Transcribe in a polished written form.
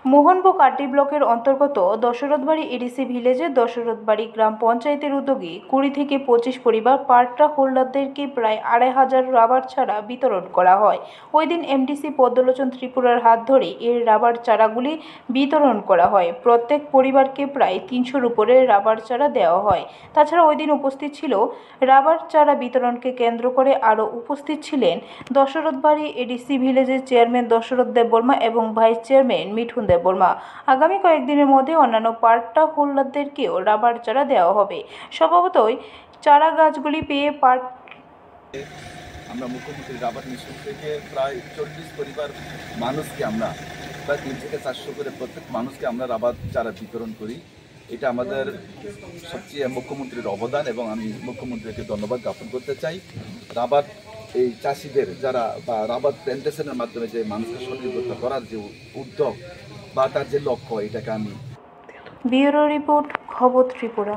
মোহনবো কাটি ব্লকের অন্তর্গত দশরথবাড়ি এডিসি ভিলেজের দশরথবাড়ি গ্রাম পঞ্চায়েতের উদ্যোগে 20 থেকে 25 পরিবার পাট্টা হোল্ডারদেরকে প্রায় 2,500 রাবার চারা বিতরণ করা হয়। ওই দিন এমডিসি পদ্মলোচন ত্রিপুরার হাত ধরে এর রাবার চারাগুলি বিতরণ করা হয়। প্রত্যেক পরিবারকে প্রায় 300-র উপরে রাবার চারা দেওয়া হয়। তাছাড়া ওই দিন উপস্থিত ছিল রাবার চারা বিতরণকে কেন্দ্র করে আরও উপস্থিত ছিলেন দশরথবাড়ি এডিসি ভিলেজের চেয়ারম্যান দশরথ দেববর্মা এবং ভাইস চেয়ারম্যান মিঠুন দেববর্মা। আগামী কয়েকদিনের মধ্যে অন্যান্য পাট্টা হোল্ডারদেরকেও রাবার চারা দেওয়া হবে। স্বভাবতই চারা গাছগুলি পেয়ে আমরা মুখ্যমন্ত্রী রাবার মিশন থেকে প্রায় 40 পরিবার মানুষকে আমরা প্রায় 3 থেকে 400 করে প্রত্যেক মানুষকে আমরা রাবার চারা বিতরণ করি। এটা আমাদের সবচেয়ে মুখ্যমন্ত্রীর অবদান এবং আমি মুখ্যমন্ত্রীকে ধন্যবাদ জ্ঞাপন করতে চাই। রাবার এই চাষিদের যারা বা রাবার প্ল্যান্টেশনের মাধ্যমে যে মানুষকে স্বনির্ভর করার যে উদ্যোগ বা তার যে লক্ষ্য, এটাকে আমি ব্যুরো রিপোর্ট খবর ত্রিপুরা।